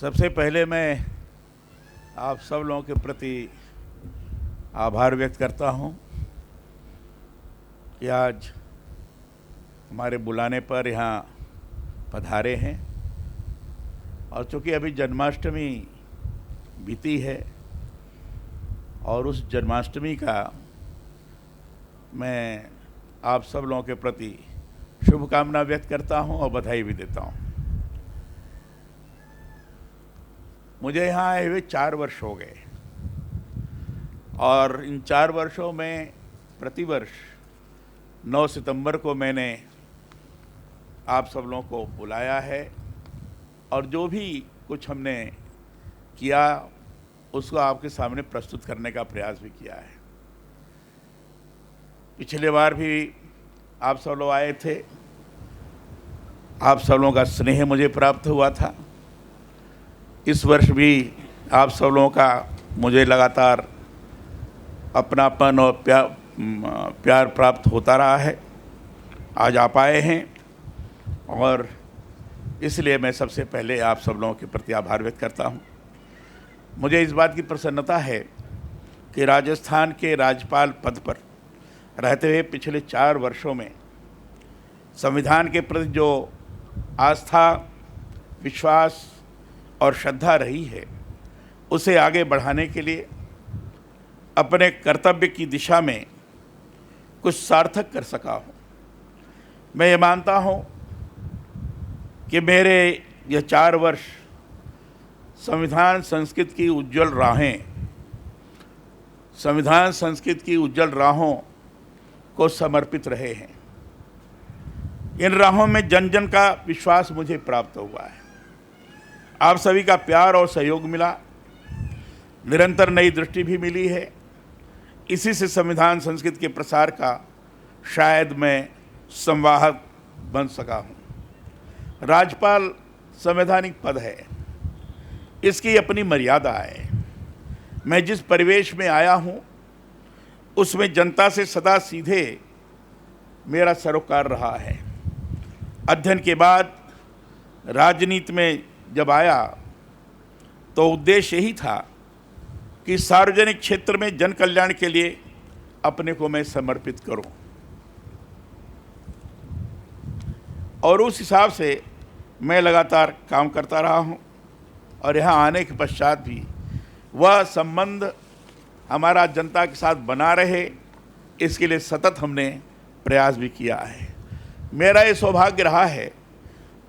सबसे पहले मैं आप सब लोगों के प्रति आभार व्यक्त करता हूं कि आज हमारे बुलाने पर यहाँ पधारे हैं। और चूँकि अभी जन्माष्टमी बीती है और उस जन्माष्टमी का मैं आप सब लोगों के प्रति शुभकामना व्यक्त करता हूं और बधाई भी देता हूं। मुझे यहाँ आए हुए 4 वर्ष हो गए और इन 4 वर्षों में प्रतिवर्ष 9 सितंबर को मैंने आप सब लोगों को बुलाया है और जो भी कुछ हमने किया उसको आपके सामने प्रस्तुत करने का प्रयास भी किया है। पिछले बार भी आप सब लोग आए थे, आप सब लोगों का स्नेह मुझे प्राप्त हुआ था। इस वर्ष भी आप सब लोगों का मुझे लगातार अपनापन और प्यार प्राप्त होता रहा है। आज आप आए हैं और इसलिए मैं सबसे पहले आप सब लोगों के प्रति आभार व्यक्त करता हूं। मुझे इस बात की प्रसन्नता है कि राजस्थान के राज्यपाल पद पर रहते हुए पिछले 4 वर्षों में संविधान के प्रति जो आस्था, विश्वास और श्रद्धा रही है उसे आगे बढ़ाने के लिए अपने कर्तव्य की दिशा में कुछ सार्थक कर सका हूँ। मैं ये मानता हूँ कि मेरे यह 4 वर्ष संविधान संस्कृत की उज्जवल राहों को समर्पित रहे हैं। इन राहों में जन जन का विश्वास मुझे प्राप्त हुआ है। आप सभी का प्यार और सहयोग मिला, निरंतर नई दृष्टि भी मिली है। इसी से संविधान संस्कृत के प्रसार का शायद मैं संवाहक बन सका हूँ। राज्यपाल संवैधानिक पद है, इसकी अपनी मर्यादा है। मैं जिस परिवेश में आया हूँ उसमें जनता से सदा सीधे मेरा सरोकार रहा है। अध्ययन के बाद राजनीति में जब आया तो उद्देश्य यही था कि सार्वजनिक क्षेत्र में जन कल्याण के लिए अपने को मैं समर्पित करूं और उस हिसाब से मैं लगातार काम करता रहा हूं। और यहाँ आने के पश्चात भी वह संबंध हमारा जनता के साथ बना रहे, इसके लिए सतत हमने प्रयास भी किया है। मेरा ये सौभाग्य रहा है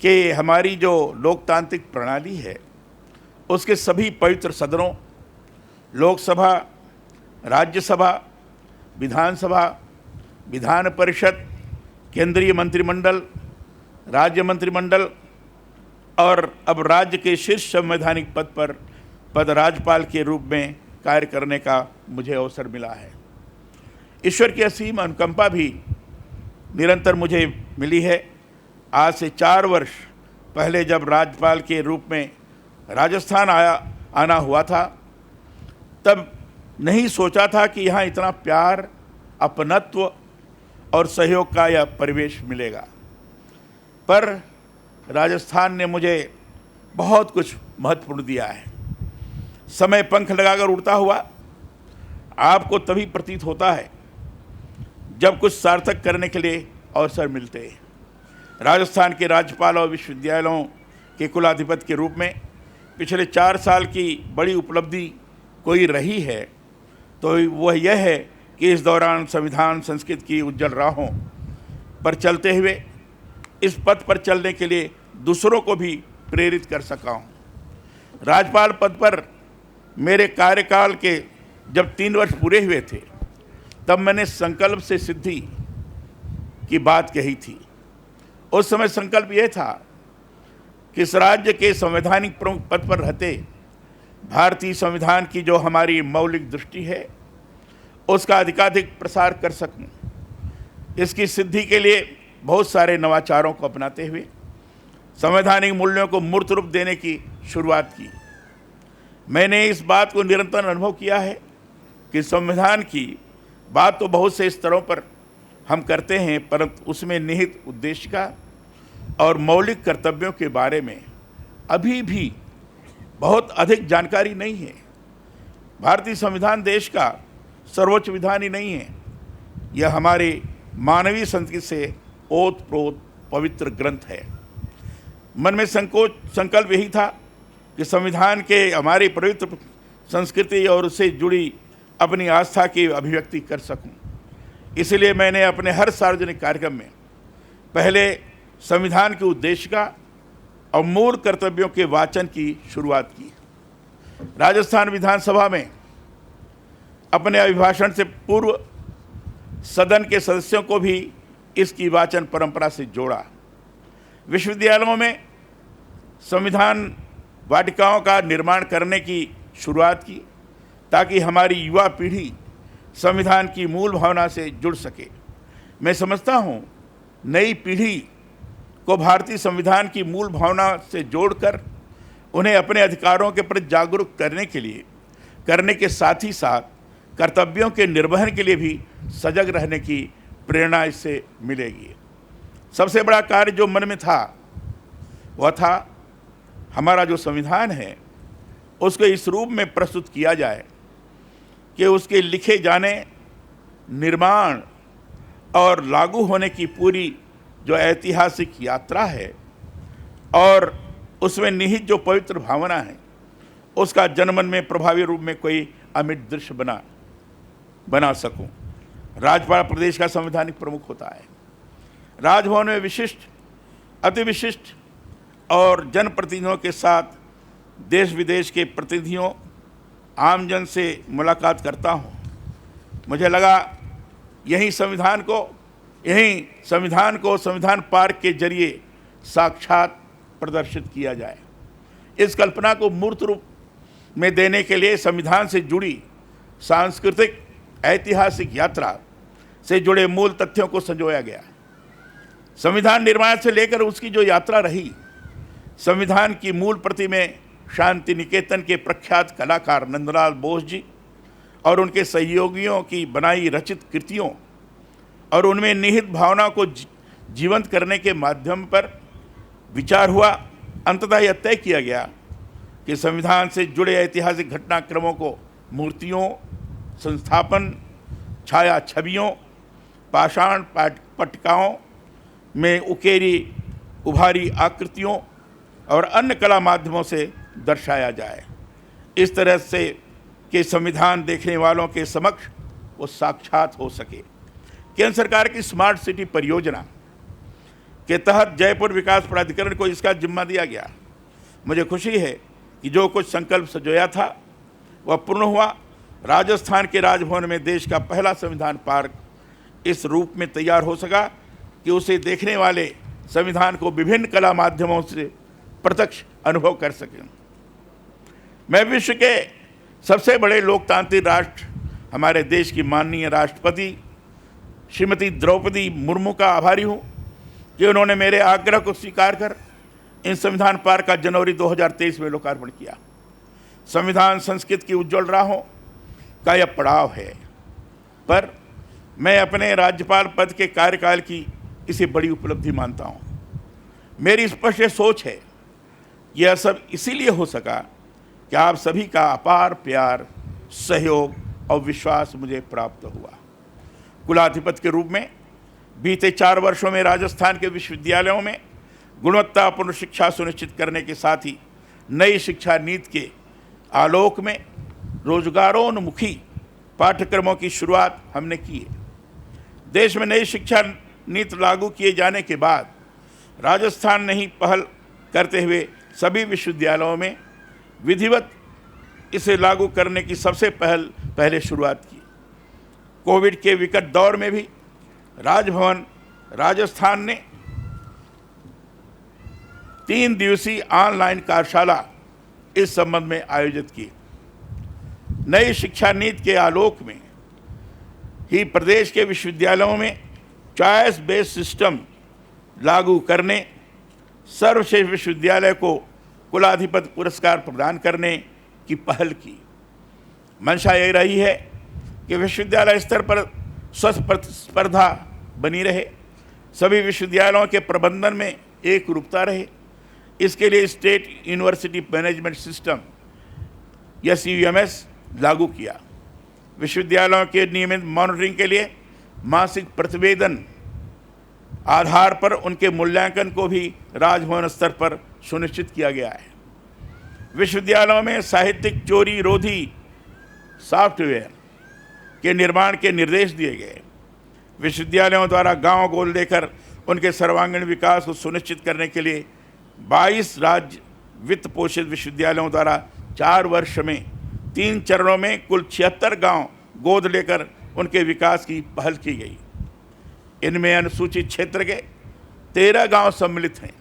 कि हमारी जो लोकतांत्रिक प्रणाली है उसके सभी पवित्र सदनों, लोकसभा, राज्यसभा, विधानसभा, विधान परिषद, केंद्रीय मंत्रिमंडल, राज्य मंत्रिमंडल और अब राज्य के शीर्ष संवैधानिक पद राज्यपाल के रूप में कार्य करने का मुझे अवसर मिला है। ईश्वर की असीम अनुकंपा भी निरंतर मुझे मिली है। आज से 4 वर्ष पहले जब राज्यपाल के रूप में राजस्थान आना हुआ था तब नहीं सोचा था कि यहाँ इतना प्यार, अपनत्व और सहयोग का यह परिवेश मिलेगा। पर राजस्थान ने मुझे बहुत कुछ महत्वपूर्ण दिया है। समय पंख लगाकर उड़ता हुआ आपको तभी प्रतीत होता है जब कुछ सार्थक करने के लिए अवसर मिलते हैं। राजस्थान के राज्यपाल और विश्वविद्यालयों के कुलाधिपति के रूप में पिछले 4 साल की बड़ी उपलब्धि कोई रही है तो वह यह है कि इस दौरान संविधान संस्कृत की उज्जवल राहों पर चलते हुए इस पथ पर चलने के लिए दूसरों को भी प्रेरित कर सका हूँ। राज्यपाल पद पर मेरे कार्यकाल के जब 3 वर्ष पूरे हुए थे तब मैंने संकल्प से सिद्धि की बात कही थी। उस समय संकल्प यह था कि इस राज्य के संवैधानिक प्रमुख पद पर रहते भारतीय संविधान की जो हमारी मौलिक दृष्टि है उसका अधिकाधिक प्रसार कर सकूं। इसकी सिद्धि के लिए बहुत सारे नवाचारों को अपनाते हुए संवैधानिक मूल्यों को मूर्त रूप देने की शुरुआत की। मैंने इस बात को निरंतर अनुभव किया है कि संविधान की बात तो बहुत से स्तरों पर हम करते हैं, परंतु उसमें निहित उद्देश्य का और मौलिक कर्तव्यों के बारे में अभी भी बहुत अधिक जानकारी नहीं है। भारतीय संविधान देश का सर्वोच्च विधान ही नहीं है, यह हमारे मानवीय संस्कृति से ओतप्रोत पवित्र ग्रंथ है। मन में संकल्प यही था कि संविधान के हमारी पवित्र संस्कृति और उससे जुड़ी अपनी आस्था की अभिव्यक्ति कर सकूं। इसलिए मैंने अपने हर सार्वजनिक कार्यक्रम में पहले संविधान के उद्देश्य का और मूल कर्तव्यों के वाचन की शुरुआत की। राजस्थान विधानसभा में अपने अभिभाषण से पूर्व सदन के सदस्यों को भी इसकी वाचन परंपरा से जोड़ा। विश्वविद्यालयों में संविधान वाटिकाओं का निर्माण करने की शुरुआत की ताकि हमारी युवा पीढ़ी संविधान की मूल भावना से जुड़ सके। मैं समझता हूँ नई पीढ़ी को भारतीय संविधान की मूल भावना से जोड़कर उन्हें अपने अधिकारों के प्रति जागरूक करने के साथ ही साथ कर्तव्यों के निर्वहन के लिए भी सजग रहने की प्रेरणा इससे मिलेगी। सबसे बड़ा कार्य जो मन में था वह था हमारा जो संविधान है उसको इस रूप में प्रस्तुत किया जाए कि उसके लिखे जाने, निर्माण और लागू होने की पूरी जो ऐतिहासिक यात्रा है और उसमें निहित जो पवित्र भावना है उसका जनमन में प्रभावी रूप में कोई अमिट दृश्य बना सकूं। राज्यपाल प्रदेश का संवैधानिक प्रमुख होता है। राजभवन में विशिष्ट, अति विशिष्ट और जनप्रतिनिधियों के साथ देश विदेश के प्रतिनिधियों, आमजन से मुलाकात करता हूं। मुझे लगा यही संविधान को संविधान पार्क के जरिए साक्षात प्रदर्शित किया जाए। इस कल्पना को मूर्त रूप में देने के लिए संविधान से जुड़ी सांस्कृतिक ऐतिहासिक यात्रा से जुड़े मूल तथ्यों को संजोया गया। संविधान निर्माण से लेकर उसकी जो यात्रा रही, संविधान की मूल प्रति में शांति निकेतन के प्रख्यात कलाकार नंदलाल बोस जी और उनके सहयोगियों की बनाई रचित कृतियों और उनमें निहित भावना को जीवंत करने के माध्यम पर विचार हुआ। अंततः यह तय किया गया कि संविधान से जुड़े ऐतिहासिक घटनाक्रमों को मूर्तियों, संस्थापन, छाया छवियों, पाषाण पट्टिकाओं में उभारी आकृतियों और अन्य कला माध्यमों से दर्शाया जाए। इस तरह से कि संविधान देखने वालों के समक्ष वो साक्षात हो सके। केंद्र सरकार की स्मार्ट सिटी परियोजना के तहत जयपुर विकास प्राधिकरण को इसका जिम्मा दिया गया। मुझे खुशी है कि जो कुछ संकल्प सजोया था वह पूर्ण हुआ। राजस्थान के राजभवन में देश का पहला संविधान पार्क इस रूप में तैयार हो सका कि उसे देखने वाले संविधान को विभिन्न कला माध्यमों से प्रत्यक्ष अनुभव कर सकें। मैं विश्व के सबसे बड़े लोकतांत्रिक राष्ट्र हमारे देश की माननीय राष्ट्रपति श्रीमती द्रौपदी मुर्मू का आभारी हूँ कि उन्होंने मेरे आग्रह को स्वीकार कर इन संविधान पार्क का जनवरी 2023 में लोकार्पण किया। संविधान संस्कृति की उज्ज्वल राहों का यह पड़ाव है, पर मैं अपने राज्यपाल पद के कार्यकाल की इसे बड़ी उपलब्धि मानता हूँ। मेरी स्पष्ट सोच है यह सब इसीलिए हो सका कि आप सभी का अपार प्यार, सहयोग और विश्वास मुझे प्राप्त हुआ। कुलाधिपति के रूप में बीते 4 वर्षों में राजस्थान के विश्वविद्यालयों में गुणवत्तापूर्ण शिक्षा सुनिश्चित करने के साथ ही नई शिक्षा नीति के आलोक में रोजगारोन्मुखी पाठ्यक्रमों की शुरुआत हमने की है। देश में नई शिक्षा नीति लागू किए जाने के बाद राजस्थान ने ही पहल करते हुए सभी विश्वविद्यालयों में विधिवत इसे लागू करने की सबसे पहले शुरुआत की। कोविड के विकट दौर में भी राजभवन राजस्थान ने 3 दिवसीय ऑनलाइन कार्यशाला इस संबंध में आयोजित की। नई शिक्षा नीति के आलोक में ही प्रदेश के विश्वविद्यालयों में चॉइस बेस्ड सिस्टम लागू करने, सर्वश्रेष्ठ विश्वविद्यालय को कुलाधिपति पुरस्कार प्रदान करने की पहल की। मंशा यही रही है कि विश्वविद्यालय स्तर पर स्वस्थ प्रतिस्पर्धा बनी रहे, सभी विश्वविद्यालयों के प्रबंधन में एक रूपता रहे। इसके लिए state university management system SUMS लागू किया। विश्वविद्यालयों के नियमित मॉनिटरिंग के लिए मासिक प्रतिवेदन आधार पर उनके मूल्यांकन को भी राजभवन स्तर पर सुनिश्चित किया गया है। विश्वविद्यालयों में साहित्यिक चोरी रोधी सॉफ्टवेयर के निर्माण के निर्देश दिए गए। विश्वविद्यालयों द्वारा गांव गोद लेकर उनके सर्वांगीण विकास को सुनिश्चित करने के लिए 22 राज्य वित्त पोषित विश्वविद्यालयों द्वारा 4 वर्ष में 3 चरणों में कुल 76 गांव गोद लेकर उनके विकास की पहल की गई। इनमें अनुसूचित क्षेत्र के 13 गांव सम्मिलित हैं।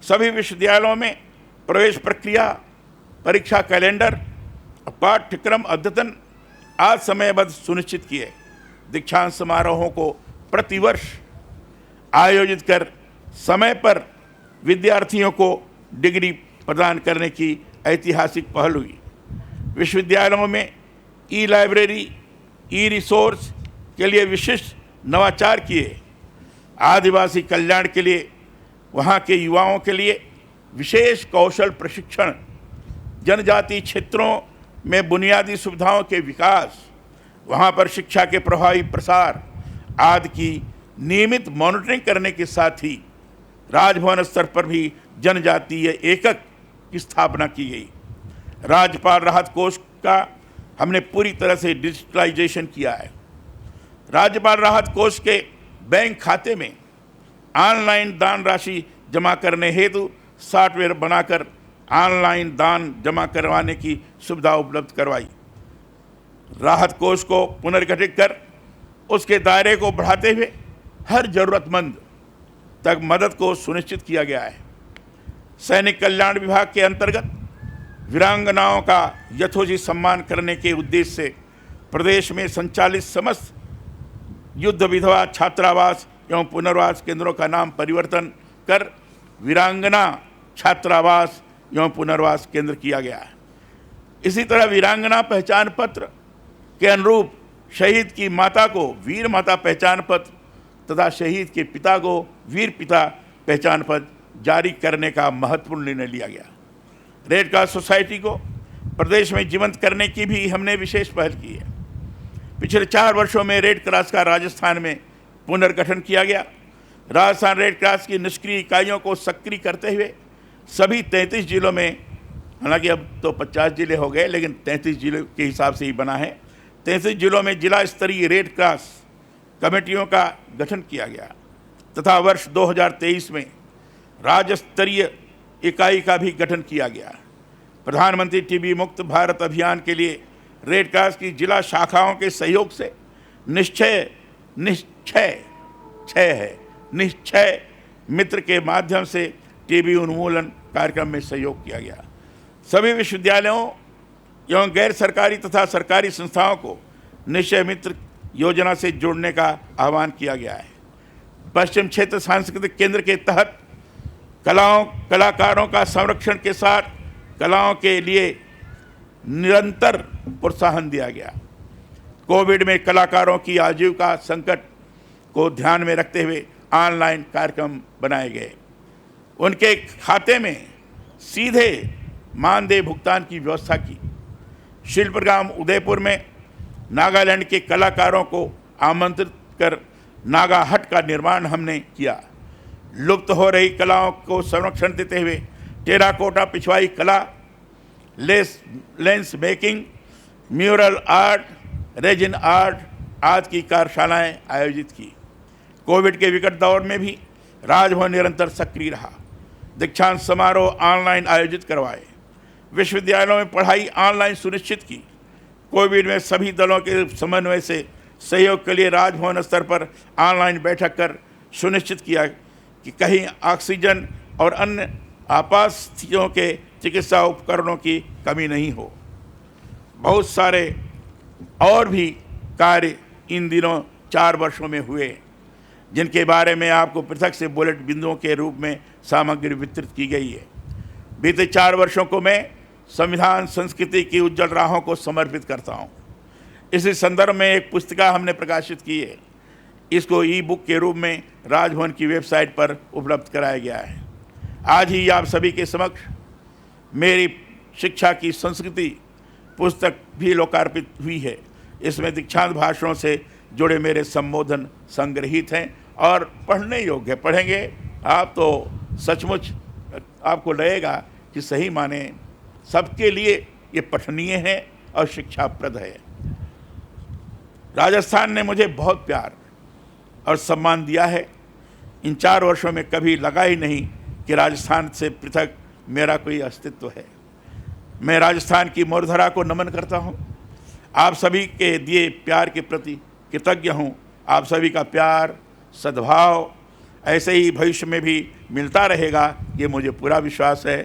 सभी विश्वविद्यालयों में प्रवेश प्रक्रिया, परीक्षा कैलेंडर, पाठ्यक्रम अद्यतन आज समयबद्ध सुनिश्चित किए। दीक्षांत समारोहों को प्रतिवर्ष आयोजित कर समय पर विद्यार्थियों को डिग्री प्रदान करने की ऐतिहासिक पहल हुई। विश्वविद्यालयों में ई-लाइब्रेरी, ई-रिसोर्स के लिए विशिष्ट नवाचार किए। आदिवासी कल्याण के लिए वहाँ के युवाओं के लिए विशेष कौशल प्रशिक्षण, जनजातीय क्षेत्रों में बुनियादी सुविधाओं के विकास, वहाँ पर शिक्षा के प्रभावी प्रसार आदि की नियमित मॉनिटरिंग करने के साथ ही राजभवन स्तर पर भी जनजातीय एकक की स्थापना की गई। राज्यपाल राहत कोष का हमने पूरी तरह से डिजिटलाइजेशन किया है। राज्यपाल राहत कोष के बैंक खाते में ऑनलाइन दान राशि जमा करने हेतु सॉफ्टवेयर बनाकर ऑनलाइन दान जमा करवाने की सुविधा उपलब्ध करवाई। राहत कोष को पुनर्गठित कर उसके दायरे को बढ़ाते हुए हर जरूरतमंद तक मदद को सुनिश्चित किया गया है। सैनिक कल्याण विभाग के अंतर्गत वीरांगनाओं का यथोचित सम्मान करने के उद्देश्य से प्रदेश में संचालित समस्त युद्ध विधवा छात्रावास एवं पुनर्वास केंद्रों का नाम परिवर्तन कर वीरांगना छात्रावास एवं पुनर्वास केंद्र किया गया है। इसी तरह वीरांगना पहचान पत्र के अनुरूप शहीद की माता को वीर माता पहचान पत्र तथा शहीद के पिता को वीर पिता पहचान पत्र जारी करने का महत्वपूर्ण निर्णय लिया गया। रेड क्रॉस सोसाइटी को प्रदेश में जीवंत करने की भी हमने विशेष पहल की है। पिछले 4 वर्षों में रेड क्रॉस का राजस्थान में पुनर्गठन किया गया। राजस्थान रेड क्रॉस की निष्क्रिय इकाइयों को सक्रिय करते हुए सभी 33 जिलों में, हालांकि अब तो 50 जिले हो गए लेकिन 33 जिलों के हिसाब से ही बना है, 33 जिलों में जिला स्तरीय रेड क्रॉस कमेटियों का गठन किया गया तथा वर्ष 2023 में राज्य स्तरीय इकाई का भी गठन किया गया। प्रधानमंत्री टीबी मुक्त भारत अभियान के लिए रेड क्रॉस की जिला शाखाओं के सहयोग से निश्चय मित्र के माध्यम से टीबी उन्मूलन कार्यक्रम में सहयोग किया गया। सभी विश्वविद्यालयों एवं गैर सरकारी तथा सरकारी संस्थाओं को निश्चय मित्र योजना से जोड़ने का आह्वान किया गया है। पश्चिम क्षेत्र सांस्कृतिक केंद्र के तहत कलाकारों का संरक्षण के साथ कलाओं के लिए निरंतर प्रोत्साहन दिया गया। कोविड में कलाकारों की आजीविका संकट को ध्यान में रखते हुए ऑनलाइन कार्यक्रम बनाए गए। उनके खाते में सीधे मानदेय भुगतान की व्यवस्था की। शिल्पग्राम उदयपुर में नागालैंड के कलाकारों को आमंत्रित कर नागा हट का निर्माण हमने किया। लुप्त हो रही कलाओं को संरक्षण देते हुए टेराकोटा पिछवाई कला, lens making, mural art, resin art आदि की कार्यशालाएं आयोजित की। कोविड के विकट दौर में भी राजभवन निरंतर सक्रिय रहा। दीक्षांत समारोह ऑनलाइन आयोजित करवाए। विश्वविद्यालयों में पढ़ाई ऑनलाइन सुनिश्चित की। कोविड में सभी दलों के समन्वय से सहयोग के लिए राजभवन स्तर पर ऑनलाइन बैठक कर सुनिश्चित किया कि कहीं ऑक्सीजन और अन्य आपात स्थितियों के चिकित्सा उपकरणों की कमी नहीं हो। बहुत सारे और भी कार्य इन दिनों 4 वर्षों में हुए, जिनके बारे में आपको पृथक से बुलेट बिंदुओं के रूप में सामग्री वितरित की गई है। बीते 4 वर्षों को मैं संविधान संस्कृति की उज्जवल राहों को समर्पित करता हूँ। इसी संदर्भ में एक पुस्तिका हमने प्रकाशित की है। इसको ई-बुक के रूप में राजभवन की वेबसाइट पर उपलब्ध कराया गया है। आज ही आप सभी के समक्ष मेरी शिक्षा की संस्कृति पुस्तक भी लोकार्पित हुई है। इसमें दीक्षांत भाषणों से जुड़े मेरे संबोधन संग्रहित हैं और पढ़ने योग्य। पढ़ेंगे आप तो सचमुच आपको लगेगा कि सही माने सबके लिए ये पठनीय है और शिक्षाप्रद है। राजस्थान ने मुझे बहुत प्यार और सम्मान दिया है। इन 4 वर्षों में कभी लगा ही नहीं कि राजस्थान से पृथक मेरा कोई अस्तित्व है। मैं राजस्थान की मूर्धरा को नमन करता हूँ। आप सभी के दिए प्यार के प्रति कृतज्ञ हूँ। आप सभी का प्यार, सद्भाव ऐसे ही भविष्य में भी मिलता रहेगा, ये मुझे पूरा विश्वास है।